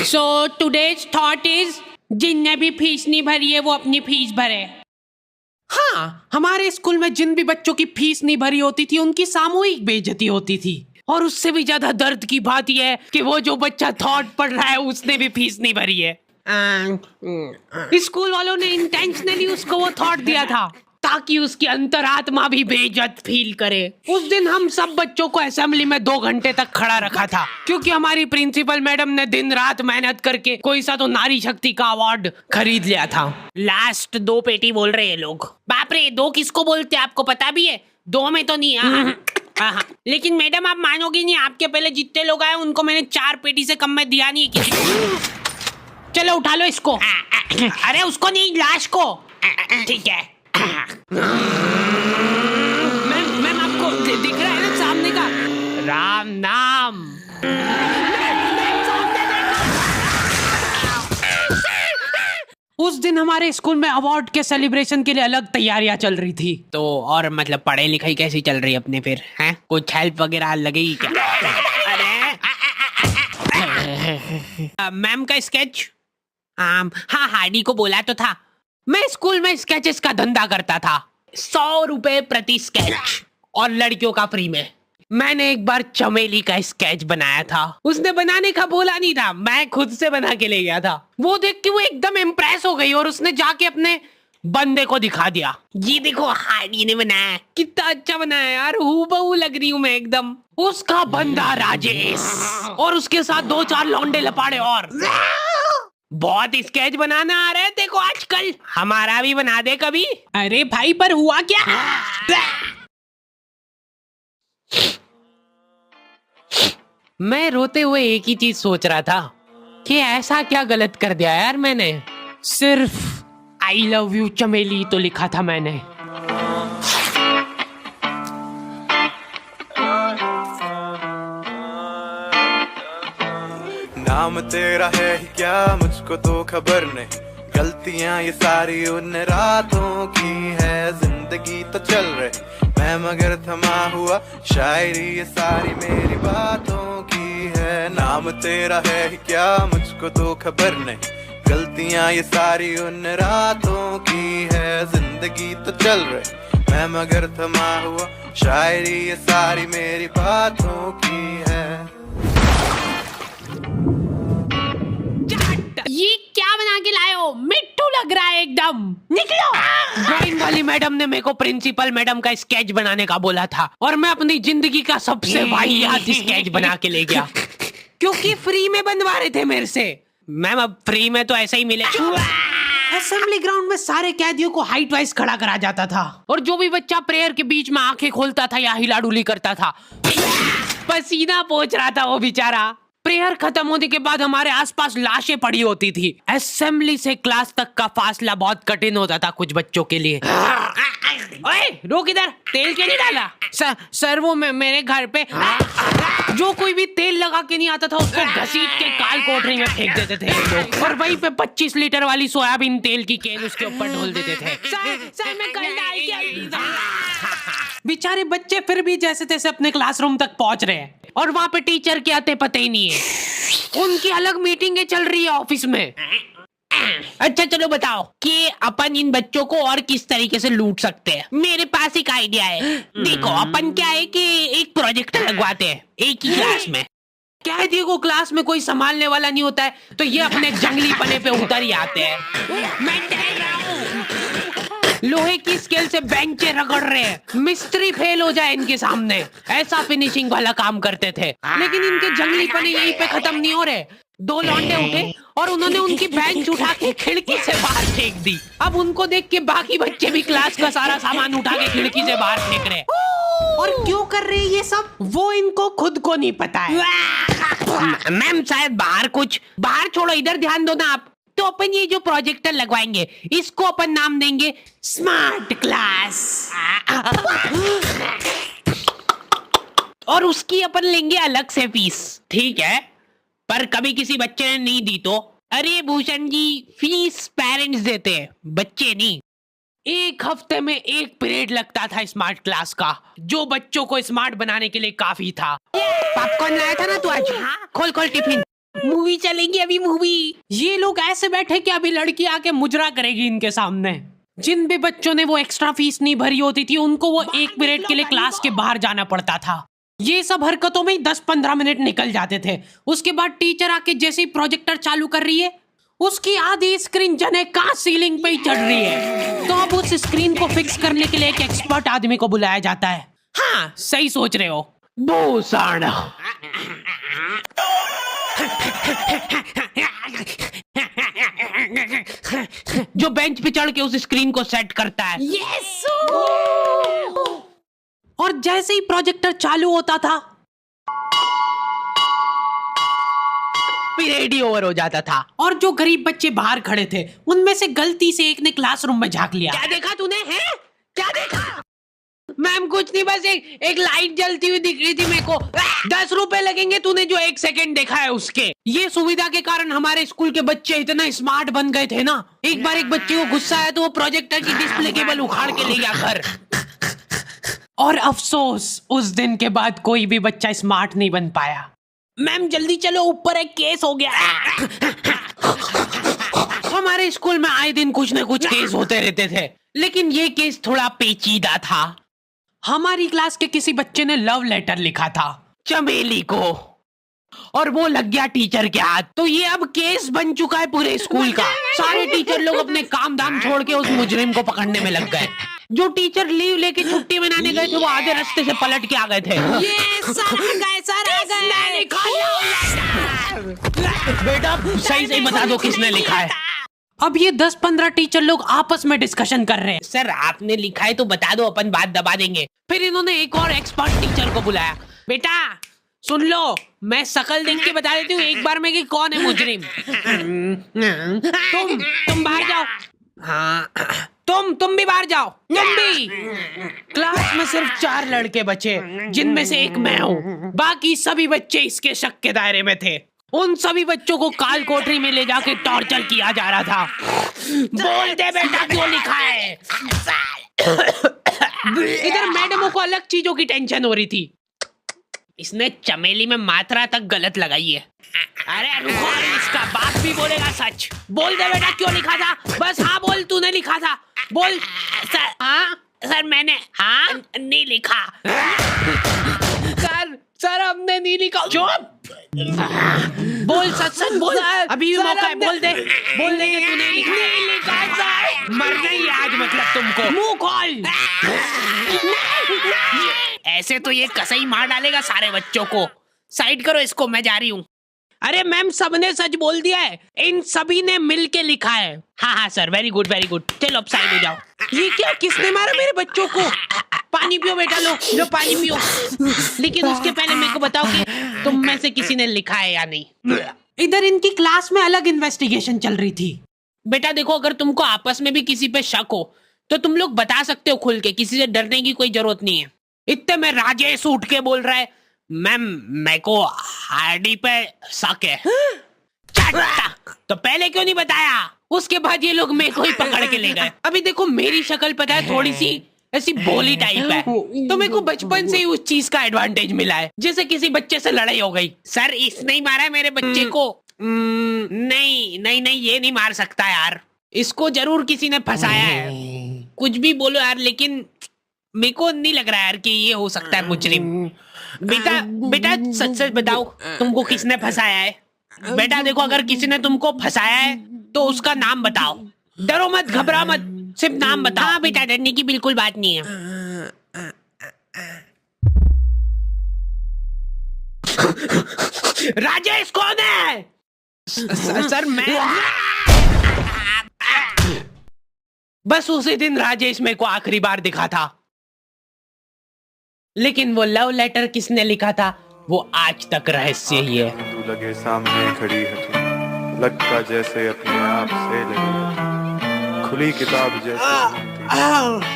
So today's thought is जिनने भी fees नहीं भरी है वो अपनी फीस भरे। हाँ, हमारे स्कूल में जिन भी बच्चों की फीस नहीं भरी होती थी उनकी सामूहिक बेइज्जती होती थी। और उससे भी ज्यादा दर्द की बात यह है कि वो जो बच्चा थॉट पढ़ रहा है उसने भी फीस नहीं भरी है। स्कूल वालों ने इंटेंशनली उसको वो थॉट दिया था ताकि उसकी अंतरात्मा भी बेइज्जत फील करे। उस दिन हम सब बच्चों को असेंबली में 2 घंटे तक खड़ा रखा था क्योंकि हमारी प्रिंसिपल मैडम ने दिन रात मेहनत करके कोई सा तो नारी शक्ति का अवार्ड खरीद लिया था। लास्ट 2 पेटी बोल रहे हैं लोग। बाप रे, 2 किसको बोलते हैं आपको पता भी है? 2 में तो नहीं। हाँ। लेकिन मैडम आप मानोगी नहीं, आपके पहले जितने लोग आए उनको मैंने 4 पेटी से कम में दिया नहीं किसी को। चलो उठा लो इसको। अरे उसको नहीं, लाश को। ठीक है। मैम आपको दिख रहा है ना सामने का राम नाम। उस दिन हमारे स्कूल में अवार्ड के सेलिब्रेशन के लिए अलग तैयारियां चल रही थी। तो और मतलब पढ़ाई लिखाई कैसी चल रही है अपने फिर? हैं कुछ हेल्प वगैरह लगेगी क्या? अरे मैम का स्केच। हाँ, हार्डी को बोला तो था। मैं स्कूल में स्केचेस का धंधा करता था, 100 रुपए प्रति स्केच और लड़कियों का फ्री में। मैंने एक बार चमेली का स्केच बनाया था। उसने बनाने का बोला नहीं था, मैं खुद से बना के ले गया था। वो देख के वो एकदम इम्प्रेस हो गई और उसने जाके अपने बंदे को दिखा दिया, ये देखो हार्डी ने बनाया, कितना अच्छा बनाया यार, हूबहू लग रही हूँ मैं एकदम। उसका बंदा राजेश और उसके साथ 2-4 लौंडे लपाड़े और बहुत स्केच बनाना आ रहा है देखो आजकल, हमारा भी बना दे कभी। अरे भाई पर हुआ क्या? मैं रोते हुए एक ही चीज सोच रहा था कि ऐसा क्या गलत कर दिया यार मैंने। सिर्फ आई लव यू चमेली तो लिखा था मैंने। नाम तेरा है ही क्या मुझको तो खबर नहीं, गलतियां ये सारी उन रातों की है। जिंदगी तो चल रही मैं मगर थमा हुआ, शायरी ये सारी मेरी बातों की है। नाम तेरा है ही क्या मुझको तो खबर नहीं, गलतियां ये सारी उन रातों की है। जिंदगी तो चल रही मैं मगर थमा हुआ, शायरी ये सारी मेरी बातों की है। ये क्या बना के लाए हो? मिट्टू लग रहा है एकदम। निकलो। ड्राइंग वाली मैडम ने मेरे को प्रिंसिपल मैडम का स्केच बनाने का बोला था और मैं अपनी जिंदगी का सबसे वाहियात स्केच बना के ले गया क्योंकि फ्री में बनवा रहे थे मेरे से। मैम अब फ्री में तो ऐसा ही मिलेगा। असेंबली ग्राउंड में सारे कैदियों को हाइट वाइज खड़ा करा जाता था और जो भी बच्चा प्रेयर के बीच में आंखें खोलता था या हिलाडुली करता था, पसीना पोंछ रहा था वो बेचारा। प्रेयर खत्म होने के बाद हमारे आसपास लाशें पड़ी होती थी। असेंबली से क्लास तक का फासला बहुत कठिन होता था कुछ बच्चों के लिए। ओए रोक, इधर तेल क्यों नहीं डाला? सर वो मेरे घर पे जो कोई भी तेल लगा के नहीं आता था उसको घसीट के काल कोठरी में फेंक देते थे लोग और वहीं पे 25 लीटर वाली सोयाबीन तेल की केन उसके ऊपर ढोल देते थे। सर मैं कल डाल के। बेचारे बच्चे फिर भी जैसे तैसे अपने क्लासरूम तक पहुंच रहे हैं और वहाँ पे टीचर के आते पते ही नहीं है। उनकी अलग मीटिंगें चल रही है ऑफिस में। अच्छा चलो बताओ कि अपन इन बच्चों को और किस तरीके से लूट सकते हैं। मेरे पास एक आइडिया है। देखो अपन क्या है कि एक प्रोजेक्टर लगवाते हैं एक ही क्लास में। कैदियों को क्लास में कोई संभालने वाला नहीं होता है तो ये अपने जंगली पने पे उतर ही आते हैं। मैं डर रहा हूँ। लोहे की स्केल से बेंचे रगड़ रहे हैं, मिस्त्री फेल हो जाए इनके सामने, ऐसा फिनिशिंग वाला काम करते थे। लेकिन इनके जंगली पने यहीं पे खत्म नहीं हो रहे। 2 लौंडे उठे और उन्होंने उनकी बेंच उठा के खिड़की से बाहर फेंक दी। अब उनको देख के बाकी बच्चे भी क्लास का सारा सामान उठा के खिड़की से बाहर फेंक रहे। और क्यों कर रहे हैं ये सब वो इनको खुद को नहीं पता है। मैम शायद बाहर छोड़ो, इधर ध्यान दो ना आप। तो अपन ये जो प्रोजेक्टर लगवाएंगे इसको अपन नाम देंगे स्मार्ट क्लास और उसकी अपन लेंगे अलग से फीस। ठीक है, पर कभी किसी बच्चे ने नहीं दी तो? अरे भूषण जी, फीस पेरेंट्स देते हैं, बच्चे नहीं। 1 हफ्ते में 1 पीरियड लगता था स्मार्ट क्लास का, जो बच्चों को स्मार्ट बनाने के लिए काफी था। पॉपकॉर्न लाया था ना तू आज? हाँ। खोल टिफिन। मूवी चलेगी अभी मूवी। ये लोग ऐसे बैठे कि अभी लड़की आके मुजरा करेगी इनके सामने। जिन भी बच्चों ने वो एक्स्ट्रा फीस नहीं भरी होती थी उनको वो 1 मिनट के लिए क्लास के बाहर जाना पड़ता था। ये सब हरकतों में 10-15 मिनट निकल जाते थे। उसके बाद टीचर आके जैसे ही प्रोजेक्टर चालू कर रही है उसकी आधी स्क्रीन जने का सीलिंग पे ही चढ़ रही है। तो अब उस स्क्रीन को फिक्स करने के लिए एक एक्सपर्ट आदमी को बुलाया जाता है। हाँ सही सोच रहे हो भूषण। जो बेंच पे चढ़ के उस स्क्रीन को सेट करता है। यस। और जैसे ही प्रोजेक्टर चालू होता था पीरियड ही ओवर हो जाता था और जो गरीब बच्चे बाहर खड़े थे उनमें से गलती से एक ने क्लासरूम में झांक लिया। क्या देखा तूने? है क्या देखा? मैम कुछ नहीं, बस एक लाइट जलती हुई दिख रही थी मेरे को। 10 रुपए लगेंगे तूने जो 1 सेकंड देखा है उसके। ये सुविधा के कारण हमारे स्कूल के बच्चे इतना स्मार्ट बन गए थे ना। एक बार एक बच्चे को गुस्सा आया तो वो प्रोजेक्टर की डिस्प्ले केबल उखाड़ के ले गया घर। और अफसोस उस दिन के बाद कोई भी बच्चा स्मार्ट नहीं बन पाया। मैम जल्दी चलो ऊपर एक केस हो गया। हमारे स्कूल में आए दिन कुछ न कुछ केस होते रहते थे लेकिन ये केस थोड़ा पेचीदा था। हमारी क्लास के किसी बच्चे ने लव लेटर लिखा था चमेली को और वो लग गया टीचर के हाथ। तो ये अब केस बन चुका है पूरे स्कूल का। सारे टीचर लोग अपने काम धाम छोड़ के उस मुजरिम को पकड़ने में लग गए। जो टीचर लीव लेके छुट्टी मनाने गए थे वो आधे रास्ते से पलट के आ गए थे। ये सर आ गए। बेटा सही से बता दो किसने लिखा है। अब ये 10-15 टीचर लोग आपस में डिस्कशन कर रहे हैं। सर आपने लिखा है तो बता दो, अपन बात दबा देंगे। फिर इन्होंने एक और एक्सपर्ट टीचर को बुलाया। बेटा सुन लो, मैं शकल देख के बता देती हूँ एक बार में कि कौन है मुजरिम। तुम बाहर जाओ। हाँ तुम भी बाहर जाओ। तुम भी। क्लास में सिर्फ 4 लड़के बचे जिनमें से एक मैं हूँ। बाकी सभी बच्चे इसके शक के दायरे में थे। उन सभी बच्चों को काल कोठरी में ले जाके टॉर्चर किया जा रहा था। बोल दे बेटा क्यों लिखा है। इधर मैडमों को अलग चीजों की टेंशन हो रही थी। इसने चमेली में मात्रा तक गलत लगाई है। अरे रुको, इसका बाप भी बोलेगा सच। बोल दे बेटा क्यों लिखा था। बस हाँ बोल, तूने लिखा था। बोल। सर हाँ सर मैंने हाँ नहीं लिखा। सर हमने नहीं लिखा। चुप। बोल सच बोल। अभी भी मौका है, बोल दे। बोल दे कि तूने नहीं लिखा सर। मरना ही आज मतलब तुमको। मुंह खोल। ऐसे तो ये कसाई मार डालेगा सारे बच्चों को। साइड करो इसको, मैं जा रही हूँ। अरे मैम सबने सच बोल दिया है। इन सभी ने मिल के लिखा है। हाँ sir, very good very good. चलो अब साइड हो जाओ। ये क्या, किसने मारा मेरे बच्चों को? पानी पियो बेटा, लो पानी पियो। लेकिन उसके पहले मेरे को बताओ कि तुम में से किसी ने लिखा है या नहीं। इधर इनकी क्लास में अलग इन्वेस्टिगेशन चल रही थी। बेटा देखो, अगर तुमको आपस में भी किसी पे शक हो तो तुम लोग बता सकते हो खुल के, किसी से डरने की कोई जरूरत नहीं है। इतने में राजेश उठ के बोल रहा है, मैम मेरे को हार्डी पे शक है। तो पहले क्यों नहीं बताया? उसके बाद ये लोग मेरे को ही पकड़ के ले गए। अभी देखो मेरी शक्ल पता है थोड़ी सी ऐसी भोली टाइप है, तो मेरे को बचपन से ही उस चीज का एडवांटेज मिला है। जैसे किसी बच्चे से लड़ाई हो गई, सर इसने ही मारा है मेरे बच्चे को। नहीं ये नहीं मार सकता यार, इसको जरूर किसी ने फंसाया है। कुछ भी बोलो यार, लेकिन मेरे को नहीं लग रहा यार कि ये हो सकता है मुजरिम। बेटा सच बताओ, तुमको किसने फंसाया है? बेटा देखो, अगर किसी ने तुमको फंसाया है तो उसका नाम बताओ। डरो मत, घबरा मत, सिर्फ नाम बताओ। हाँ बेटा, डरने की बिल्कुल बात नहीं है। राजेश कौन है? सर मैं। बस उसी दिन राजेश मेरे को आखिरी बार दिखा था, लेकिन वो लव लेटर किसने लिखा था वो आज तक रहस्य ही है। तू लगे सामने खड़ी है तू, लगता जैसे अपने आप से लगी, खुली किताब जैसे।